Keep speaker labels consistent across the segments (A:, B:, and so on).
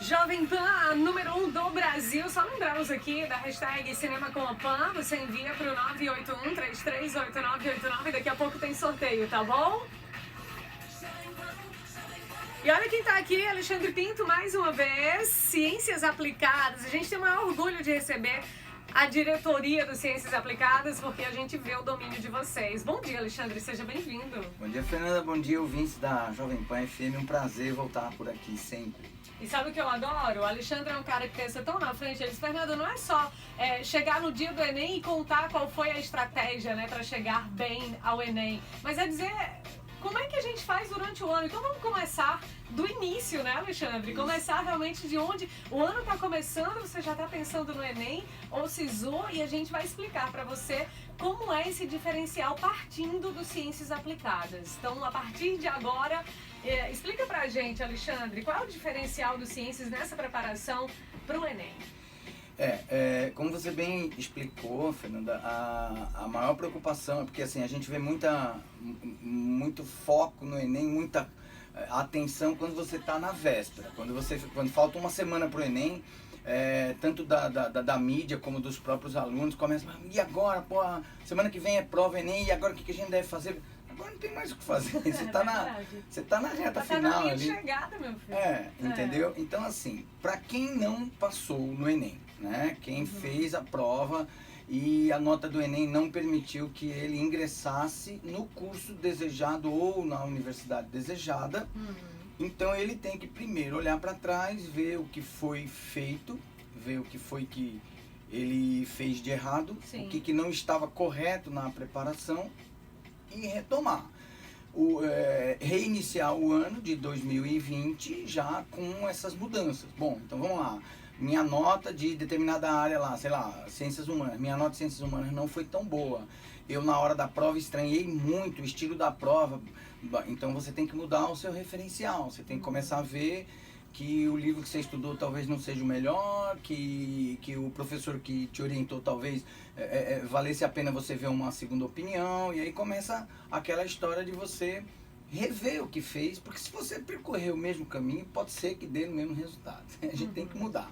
A: Jovem Pan, a número 1 do Brasil. Só lembramos aqui da hashtag Cinema com a Pan. Você envia para o 981-338989. Daqui a pouco tem sorteio, tá bom? E olha quem tá aqui, Alexandre Pinto, mais uma vez. Ciências Aplicadas. A gente tem o maior orgulho de receber a diretoria do Ciências Aplicadas, porque a gente vê o domínio de vocês. Bom dia, Alexandre, seja bem-vindo.
B: Bom dia, Fernanda, bom dia, ouvintes da Jovem Pan FM, um prazer voltar por aqui sempre.
A: E sabe o que eu adoro? O Alexandre é um cara que pensa tão na frente. Ele diz, Fernanda, não é só chegar no dia do Enem e contar qual foi a estratégia, né, para chegar bem ao Enem, mas é dizer como é que a gente faz durante o ano. Então vamos começar do início, né, Alexandre?
B: Isso.
A: Começar realmente de onde o ano está começando, você já está pensando no Enem ou SISU, e a gente vai explicar para você como é esse diferencial partindo do Ciências Aplicadas. Então, a partir de agora, explica pra gente, Alexandre, qual é o diferencial do Ciências nessa preparação para o Enem?
B: Como você bem explicou, Fernanda, a maior preocupação é porque assim, a gente vê muito foco no Enem, muita atenção quando você está na véspera, quando falta uma semana para o Enem, tanto da mídia como dos próprios alunos começam, e agora, pô, semana que vem é prova Enem, e agora o que a gente deve fazer? Agora não tem mais o que fazer, você tá na reta final
A: na linha
B: ali.
A: De chegada, meu filho.
B: Entendeu? Então assim, para quem não passou no Enem, né? Quem fez a prova e a nota do Enem não permitiu que ele ingressasse no curso desejado ou na universidade desejada, então ele tem que primeiro olhar para trás, ver o que foi feito, ver o que foi que ele fez de errado,
A: Sim.
B: o que não estava correto na preparação e retomar. Reiniciar o ano de 2020 já com essas mudanças. Bom, então vamos lá. Minha nota de determinada área lá, sei lá, ciências humanas, minha nota de ciências humanas não foi tão boa. Eu na hora da prova estranhei muito o estilo da prova. Então você tem que mudar o seu referencial, você tem que começar a ver que o livro que você estudou talvez não seja o melhor, que o professor que te orientou talvez valesse a pena você ver uma segunda opinião, e aí começa aquela história de você rever o que fez, porque se você percorrer o mesmo caminho, pode ser que dê o mesmo resultado. A gente tem que mudar,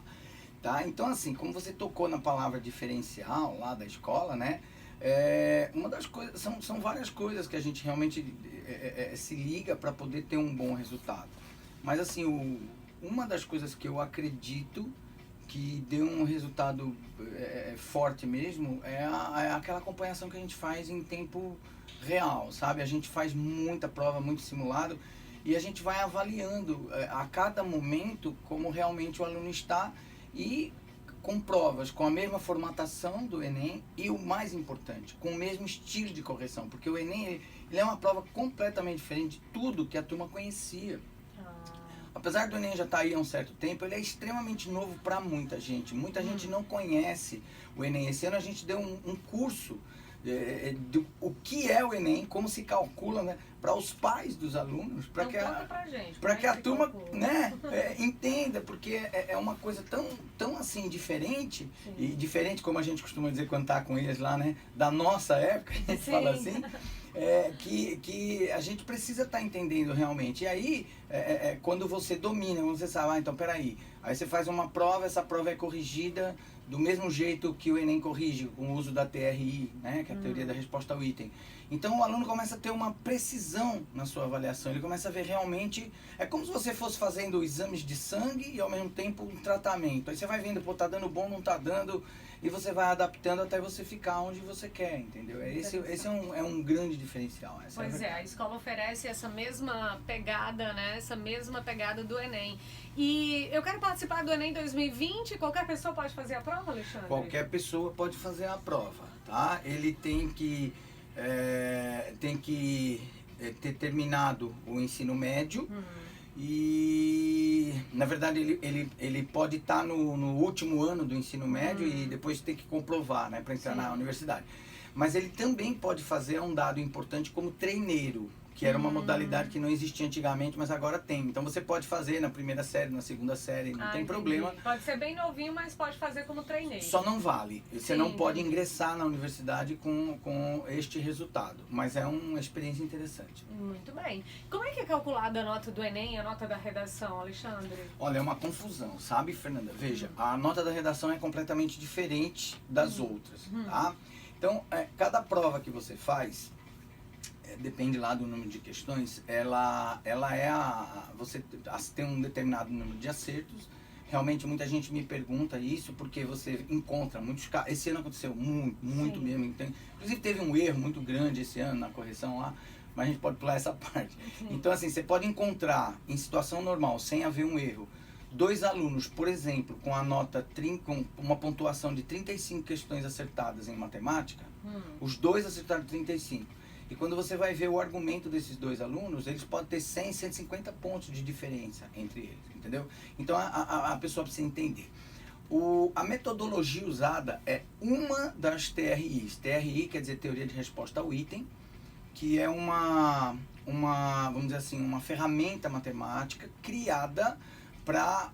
B: tá? Então assim, como você tocou na palavra diferencial lá da escola, né? Uma das coisas, são várias coisas que a gente realmente se liga para poder ter um bom resultado. Mas assim, uma das coisas que eu acredito que deu um resultado forte mesmo é aquela acompanhação que a gente faz em tempo real, sabe? A gente faz muita prova, muito simulado, e a gente vai avaliando a cada momento como realmente o aluno está, e com provas com a mesma formatação do Enem e, o mais importante, com o mesmo estilo de correção, porque o Enem ele é uma prova completamente diferente de tudo que a turma conhecia. Apesar do Enem já estar aí há um certo tempo, ele é extremamente novo para muita gente. Muita gente não conhece o Enem. Esse ano a gente deu um curso do o que é o Enem, como se calcula, né, para os pais dos alunos, para que a turma, né, entenda, porque é uma coisa tão assim diferente. Sim. E diferente, como a gente costuma dizer quando está com eles lá, né, da nossa época, a gente fala assim. Que a gente precisa estar entendendo realmente. E aí, quando você domina, quando você sabe, então peraí, aí você faz uma prova, essa prova é corrigida do mesmo jeito que o Enem corrige, com o uso da TRI, né, que é a teoria da resposta ao item. Então o aluno começa a ter uma precisão na sua avaliação, ele começa a ver realmente, é como se você fosse fazendo exames de sangue e ao mesmo tempo um tratamento. Aí você vai vendo, pô, tá dando bom, não tá dando, e você vai adaptando até você ficar onde você quer, entendeu? Esse é um grande diferencial.
A: Pois a escola oferece essa mesma pegada, né? Essa mesma pegada do Enem. E eu quero participar do Enem 2020, qualquer pessoa pode fazer a prova, Alexandre?
B: Qualquer pessoa pode fazer a prova, tá? Ele tem que ter terminado o ensino médio. E na verdade ele pode estar no último ano do ensino médio e depois ter que comprovar, né, para entrar na universidade. Mas ele também pode fazer um dado importante como treineiro. que era uma modalidade que não existia antigamente, mas agora tem. Então você pode fazer na primeira série, na segunda série, não tem problema.
A: Pode ser bem novinho, mas pode fazer como treinei.
B: Só não vale. Você não pode ingressar na universidade com este resultado. Mas é uma experiência interessante.
A: Muito bem. Como é que é calculada a nota do Enem e a nota da redação, Alexandre?
B: Olha, é uma confusão, sabe, Fernanda? Veja, a nota da redação é completamente diferente das outras, tá? Então, cada prova que você faz, depende lá do número de questões, ela é você tem um determinado número de acertos. Realmente muita gente me pergunta isso porque você encontra muitos casos. Esse ano aconteceu muito mesmo. Inclusive teve um erro muito grande esse ano na correção lá, mas a gente pode pular essa parte. Então assim, você pode encontrar em situação normal, sem haver um erro, 2 alunos, por exemplo, com a nota com uma pontuação de 35 questões acertadas em matemática, os dois acertaram 35. E quando você vai ver o argumento desses 2 alunos, eles podem ter 100, 150 pontos de diferença entre eles, entendeu? Então a pessoa precisa entender. A metodologia usada é uma das TRIs. TRI quer dizer Teoria de Resposta ao Item, que é vamos dizer assim, uma ferramenta matemática criada para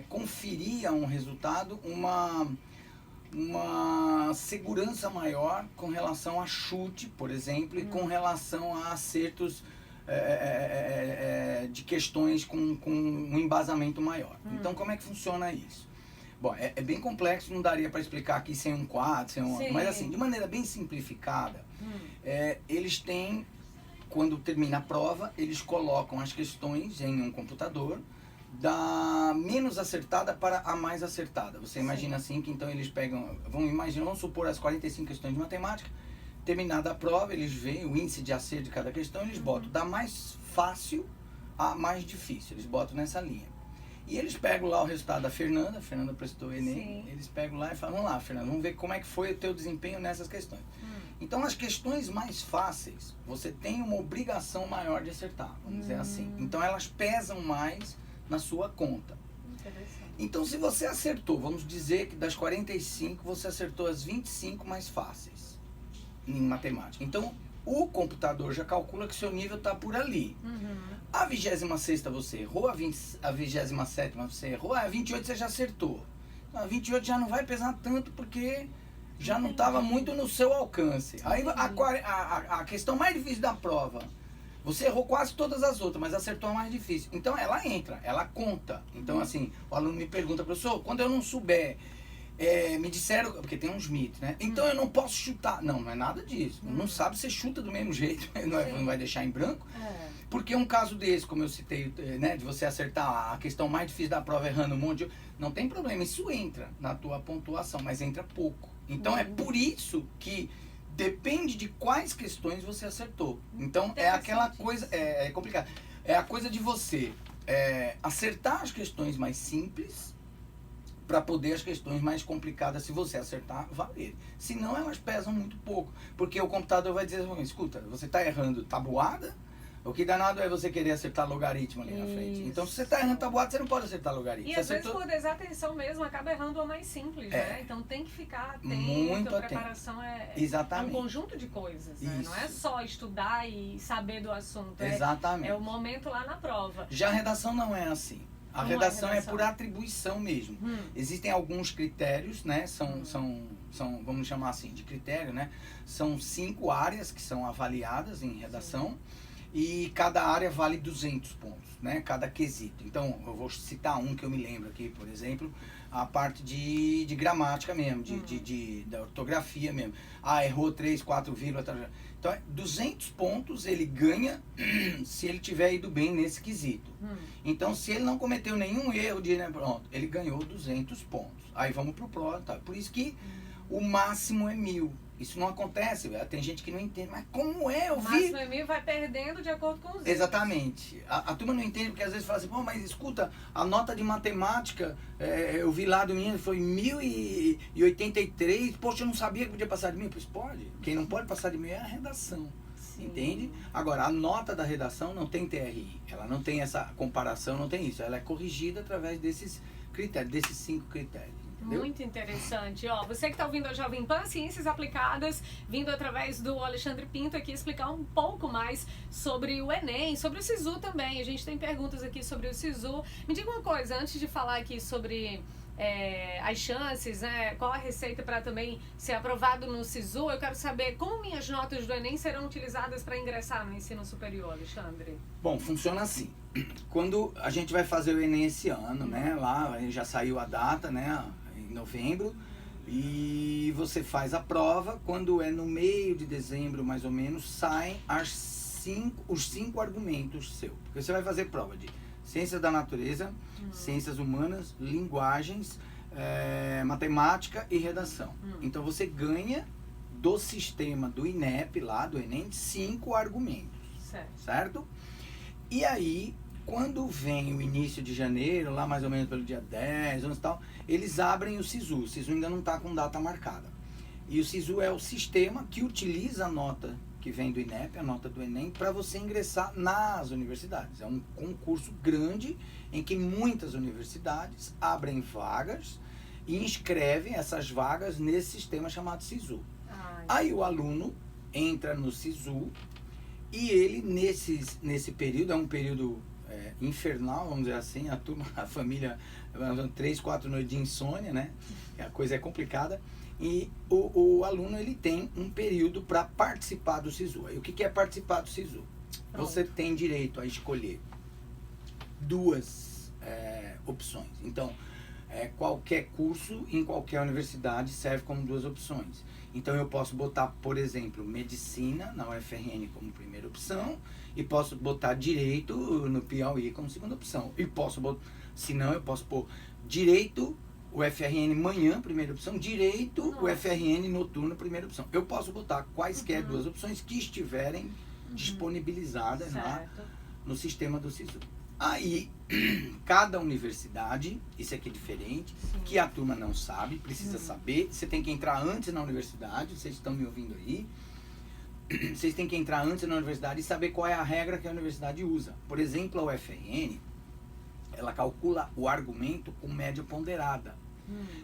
B: conferir a um resultado uma segurança maior com relação a chute, por exemplo, e com relação a acertos de questões com um embasamento maior. Então, como é que funciona isso? Bom, é bem complexo, não daria para explicar aqui sem um quadro, mas assim, de maneira bem simplificada, eles têm, quando termina a prova, eles colocam as questões em um computador, da menos acertada para a mais acertada. Você imagina assim que então eles pegam, vamos supor as 45 questões de matemática, terminada a prova, eles veem o índice de acerto de cada questão, eles botam da mais fácil à mais difícil, eles botam nessa linha. E eles pegam lá o resultado da Fernanda, a Fernanda prestou o Enem, eles pegam lá e falam, vamos lá, Fernanda, vamos ver como é que foi o teu desempenho nessas questões. Então, as questões mais fáceis, você tem uma obrigação maior de acertar, vamos dizer assim. Então, elas pesam mais na sua conta. Então, se você acertou, vamos dizer que das 45, você acertou as 25 mais fáceis em matemática. Então, o computador já calcula que seu nível está por ali. A 26ª você errou, a 27ª você errou, a 28 você já acertou. A 28 já não vai pesar tanto porque já não estava muito no seu alcance. Aí a questão mais difícil da prova, você errou quase todas as outras, mas acertou a mais difícil. Então ela entra, ela conta. Então assim, o aluno me pergunta, professor, quando eu não souber, me disseram, porque tem uns mitos, né? Então eu não posso chutar. Não, não é nada disso. Não sabe, você chuta do mesmo jeito, não vai deixar em branco. Porque um caso desse, como eu citei, né, de você acertar a questão mais difícil da prova errando um monte de... Não tem problema, isso entra na tua pontuação, mas entra pouco. Então é por isso que depende de quais questões você acertou. Então é aquela coisa, é complicado. É a coisa de você acertar as questões mais simples para poder as questões mais complicadas, se você acertar, valer. Senão elas pesam muito pouco. Porque o computador vai dizer, escuta, você está errando tabuada, o que danado é você querer acertar logaritmo ali na frente. Então, se você está errando tabuada, você não pode acertar logaritmo.
A: E às vezes, por desatenção mesmo, acaba errando a mais simples, né? Então, tem que ficar atento.
B: Muito
A: a preparação é um conjunto de coisas, né? Não é só estudar e saber do assunto.
B: Exatamente.
A: É o momento lá na prova.
B: Já a redação não é assim. A redação é por atribuição mesmo. Existem alguns critérios, né? São, vamos chamar assim, de critério, né? São 5 áreas que são avaliadas em redação. E cada área vale 200 pontos, né? Cada quesito. Então, eu vou citar um que eu me lembro aqui, por exemplo, a parte de gramática mesmo, da ortografia mesmo. Errou 3, 4 vírgulas, tal. Então, 200 pontos ele ganha se ele tiver ido bem nesse quesito. Então, se ele não cometeu nenhum erro, pronto, ele ganhou 200 pontos. Aí vamos pro próximo, tá? Por isso que o máximo é 1000. Isso não acontece, tem gente que não entende, mas como é?
A: O máximo é 1000 vai perdendo de acordo com os
B: Exatamente. A turma não entende porque às vezes fala assim, pô, mas escuta, a nota de matemática, eu vi lá do menino, foi 1083, poxa, eu não sabia que podia passar de 1000. Pois pode, quem não pode passar de 1000 é a redação, entende? Agora, a nota da redação não tem TRI, ela não tem essa comparação, não tem isso, ela é corrigida através desses critérios, desses 5 critérios. Entendeu?
A: Muito interessante. Ó, você que está ouvindo a Jovem Pan Ciências Aplicadas, vindo através do Alexandre Pinto aqui explicar um pouco mais sobre o Enem, sobre o SISU também. A gente tem perguntas aqui sobre o SISU. Me diga uma coisa, antes de falar aqui sobre as chances, né? Qual a receita para também ser aprovado no SISU, eu quero saber como minhas notas do Enem serão utilizadas para ingressar no ensino superior, Alexandre.
B: Bom, funciona assim. Quando a gente vai fazer o Enem esse ano, né? Lá já saiu a data, né? Em novembro. E você faz a prova. Quando é no meio de dezembro, mais ou menos, saem os 5 argumentos seus. Porque você vai fazer prova de ciências da natureza, ciências humanas, linguagens, matemática e redação. Então você ganha do sistema do INEP, lá do Enem, 5 argumentos. Certo? E aí, quando vem o início de janeiro, lá mais ou menos pelo dia 10, 11 e tal, eles abrem o SISU. O SISU ainda não está com data marcada. E o SISU é o sistema que utiliza a nota que vem do INEP, a nota do Enem, para você ingressar nas universidades. É um concurso grande em que muitas universidades abrem vagas e inscrevem essas vagas nesse sistema chamado SISU. Aí o aluno entra no SISU e ele, nesse período, é um período infernal, vamos dizer assim, a família, 3, 4 noites de insônia, né? A coisa é complicada. E o aluno, ele tem um período para participar do SISU. E o que é participar do SISU? Você tem direito a escolher 2 opções. Então, qualquer curso em qualquer universidade serve como 2 opções. Então, eu posso botar, por exemplo, medicina na UFRN como primeira opção e posso botar direito no Piauí como segunda opção. E posso botar, se não, eu posso pôr direito UFRN manhã, primeira opção, direito UFRN noturno, primeira opção. Eu posso botar quaisquer 2 opções que estiverem disponibilizadas lá no sistema do SISU. Aí, cada universidade, isso aqui é diferente, que a turma não sabe, precisa saber, você tem que entrar antes na universidade, vocês estão me ouvindo aí, vocês têm que entrar antes na universidade e saber qual é a regra que a universidade usa. Por exemplo, a UFRN, ela calcula o argumento com média ponderada.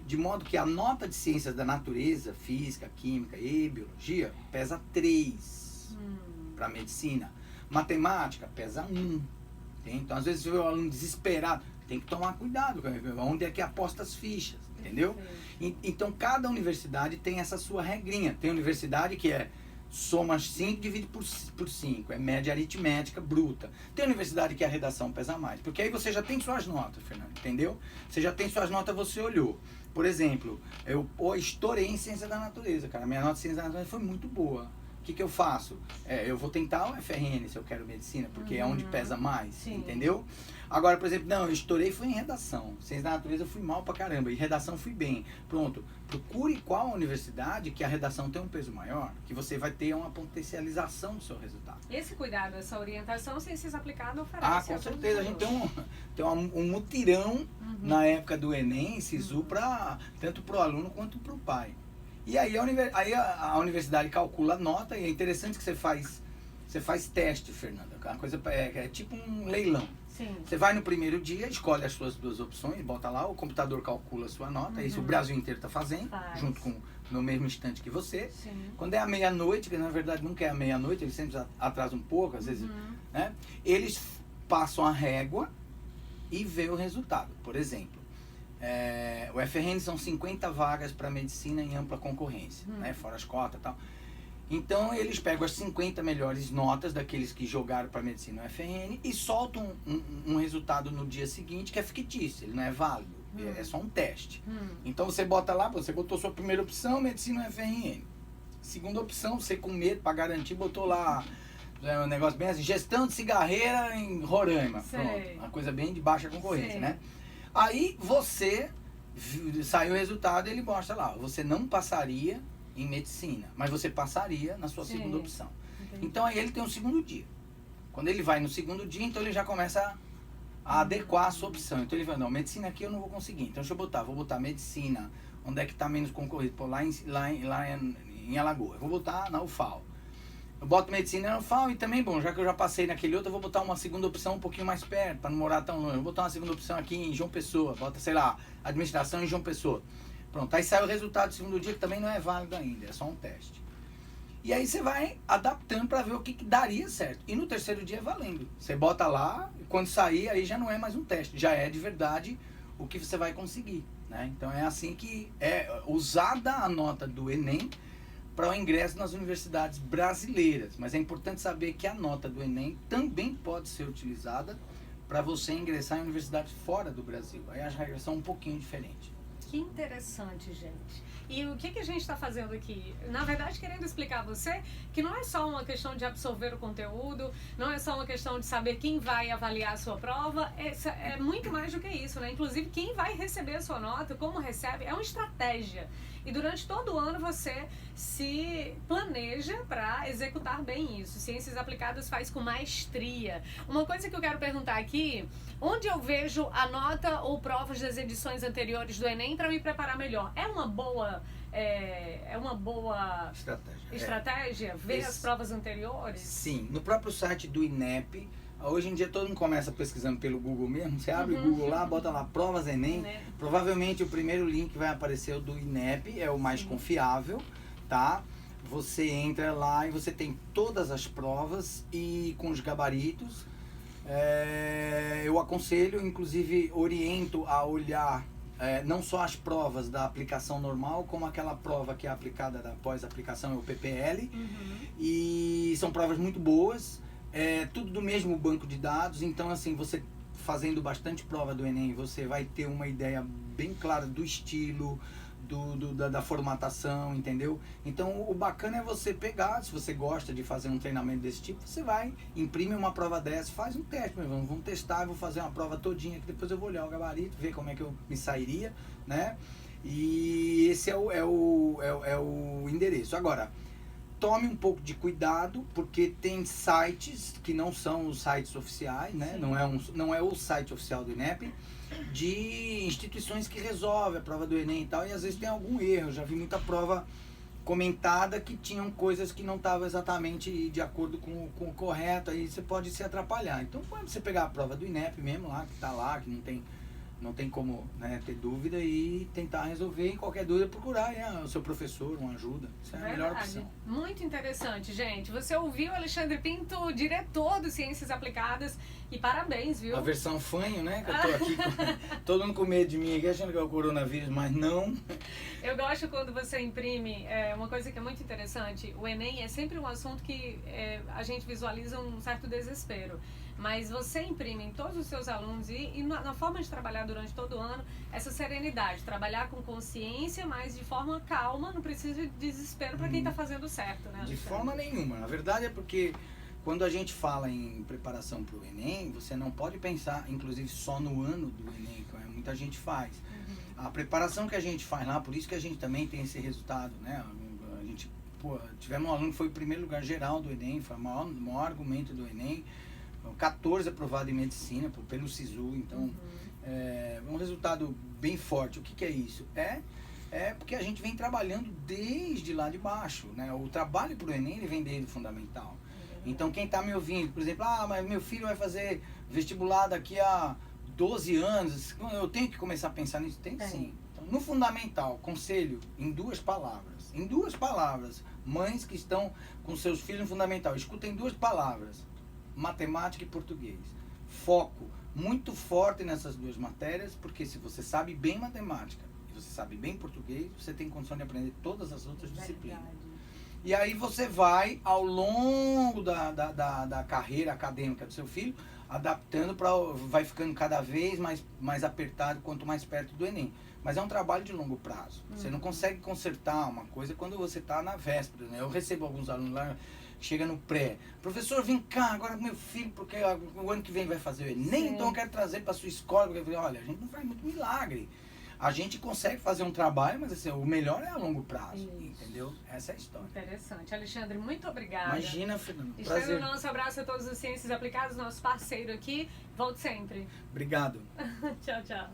B: De modo que a nota de ciências da natureza, física, química e biologia pesa 3 para medicina. Matemática pesa 1. Então, às vezes, você vê o aluno desesperado, tem que tomar cuidado, onde é que aposta as fichas, entendeu? Então, cada universidade tem essa sua regrinha. Tem universidade que soma 5 divide por 5, é média aritmética bruta. Tem universidade que a redação pesa mais, porque aí você já tem suas notas, Fernando, entendeu? Você já tem suas notas, você olhou. Por exemplo, eu estourei em ciência da natureza, cara. Minha nota de ciência da natureza foi muito boa. O que eu faço? Eu vou tentar o FRN se eu quero medicina, porque é onde pesa mais, entendeu? Agora, por exemplo, eu estourei foi em redação. Ciência da natureza eu fui mal pra caramba, e redação fui bem. Pronto, procure qual universidade que a redação tem um peso maior, que você vai ter uma potencialização do seu resultado.
A: Esse cuidado, essa orientação, Ciências Aplicadas oferece.
B: Com certeza. A gente tem um mutirão na época do Enem, SISU, tanto pro aluno quanto pro pai. E aí a universidade calcula a nota, e é interessante que você faz teste, Fernanda. A coisa é tipo um leilão. Você vai no primeiro dia, escolhe as suas 2 opções, bota lá, o computador calcula a sua nota, isso o Brasil inteiro está fazendo, junto com no mesmo instante que você. Quando é a meia-noite, que na verdade nunca é a meia-noite, eles sempre atrasam um pouco, às vezes, né? Eles passam a régua e vê o resultado. Por exemplo, o FRN são 50 vagas para medicina em ampla concorrência, né? Fora as cotas e tal. Então eles pegam as 50 melhores notas daqueles que jogaram para medicina no FRN e soltam um resultado no dia seguinte que é fictício, ele não é válido, é só um teste. Então você bota lá, você botou sua primeira opção, medicina no FRN. Segunda opção, você com medo para garantir, botou lá um negócio bem assim, gestão de cigarreira em Roraima. Pronto, uma coisa bem de baixa concorrência, né? Aí você, saiu o resultado e ele mostra lá, você não passaria em medicina, mas você passaria na sua segunda opção. Então aí ele tem um segundo dia. Quando ele vai no segundo dia, então ele já começa a adequar a sua opção. Então ele vai, não, medicina aqui eu não vou conseguir. Então deixa eu vou botar medicina, onde é que está menos concorrido? Pô, lá em Alagoas. Eu vou botar na UFAL. Eu boto medicina e eu falo, e também, bom, já que eu já passei naquele outro, eu vou botar uma segunda opção um pouquinho mais perto, para não morar tão longe. Eu vou botar uma segunda opção aqui em João Pessoa, bota, sei lá, administração em João Pessoa. Pronto, aí sai o resultado do segundo dia, que também não é válido ainda, é só um teste. E aí você vai adaptando para ver o que daria certo. E no terceiro dia é valendo. Você bota lá, e quando sair, aí já não é mais um teste, já é de verdade o que você vai conseguir, né? Então é assim que é usada a nota do Enem para o ingresso nas universidades brasileiras. Mas é importante saber que a nota do Enem também pode ser utilizada para você ingressar em universidades fora do Brasil. Aí as regras são um pouquinho diferentes.
A: Que interessante, gente. E o que a gente está fazendo aqui? Na verdade, querendo explicar a você que não é só uma questão de absorver o conteúdo, não é só uma questão de saber quem vai avaliar a sua prova, é muito mais do que isso, né? Inclusive, quem vai receber a sua nota, como recebe, é uma estratégia. E durante todo o ano você se planeja para executar bem isso. Ciências Aplicadas faz com maestria. Uma coisa que eu quero perguntar aqui, onde eu vejo a nota ou provas das edições anteriores do Enem para me preparar melhor? É uma boa estratégia ver as provas anteriores?
B: Sim, no próprio site do INEP. Hoje em dia todo mundo começa pesquisando pelo Google mesmo. Você abre o Google lá, bota lá provas Enem. Provavelmente o primeiro link vai aparecer o do INEP, é o mais confiável, tá? Você entra lá e você tem todas as provas e com os gabaritos. Eu aconselho, inclusive oriento a olhar não só as provas da aplicação normal, como aquela prova que é aplicada da pós-aplicação, é o PPL. E são provas muito boas. Tudo do mesmo banco de dados, então assim, você fazendo bastante prova do Enem, você vai ter uma ideia bem clara do estilo, da formatação, entendeu? Então o bacana é você pegar, se você gosta de fazer um treinamento desse tipo, você vai, imprime uma prova dessa, faz um teste, vamos testar, eu vou fazer uma prova todinha, que depois eu vou olhar o gabarito, ver como é que eu me sairia, né? E esse é o endereço. Agora, tome um pouco de cuidado, porque tem sites que não são os sites oficiais, né? Não é o site oficial do INEP, de instituições que resolvem a prova do Enem e tal, e às vezes tem algum erro. Eu já vi muita prova comentada que tinham coisas que não estavam exatamente de acordo com o correto, aí você pode se atrapalhar. Então pode você pegar a prova do INEP mesmo lá, que está lá, que não tem como, né, ter dúvida, e tentar resolver. Em qualquer dúvida, procurar o seu professor, uma ajuda. Isso é a melhor opção.
A: Muito interessante, gente. Você ouviu o Alexandre Pinto, diretor do Ciências Aplicadas, e parabéns, viu?
B: A versão fanho, né? Que eu tô aqui, todo mundo com medo de mim aqui, achando que é o coronavírus, mas não.
A: Eu gosto quando você imprime, uma coisa que é muito interessante, o Enem é sempre um assunto que a gente visualiza um certo desespero. Mas você imprime em todos os seus alunos e na forma de trabalhar durante todo o ano, essa serenidade, trabalhar com consciência, mas de forma calma, não precisa de desespero para quem está fazendo certo, né?
B: De forma nenhuma. Na verdade é porque quando a gente fala em preparação para o Enem, você não pode pensar, inclusive, só no ano do Enem, que muita gente faz. A preparação que a gente faz lá, por isso que a gente também tem esse resultado, né? A gente, tivemos um aluno que foi o primeiro lugar geral do Enem, foi o maior argumento do Enem. 14 aprovado em medicina pelo SISU, então é um resultado bem forte. O que é isso? É porque a gente vem trabalhando desde lá de baixo, né? O trabalho para o Enem ele vem desde o fundamental. Então quem está me ouvindo, por exemplo, mas meu filho vai fazer vestibular daqui a 12 anos, eu tenho que começar a pensar nisso? Tem sim. Então, no fundamental, conselho em duas palavras, mães que estão com seus filhos no fundamental, escutem duas palavras: matemática e português. Foco muito forte nessas duas matérias, porque se você sabe bem matemática e você sabe bem português, você tem condição de aprender todas as outras disciplinas. E aí você vai, ao longo da carreira acadêmica do seu filho, adaptando vai ficando cada vez mais apertado quanto mais perto do Enem. Mas é um trabalho de longo prazo. Você não consegue consertar uma coisa quando você está na véspera, né? Eu recebo alguns alunos lá, chega no pré, professor, vem cá agora com meu filho, porque o ano que vem vai fazer o Enem, então eu quero trazer para sua escola. Porque eu falei, olha, a gente não faz muito milagre. A gente consegue fazer um trabalho, mas assim, o melhor é a longo prazo, entendeu? Essa é a história.
A: Interessante. Alexandre, muito obrigada.
B: Imagina, Fernando.
A: Estendo o nosso abraço a todos os Ciências Aplicadas, nosso parceiro aqui. Volte sempre.
B: Obrigado.
A: Tchau, tchau.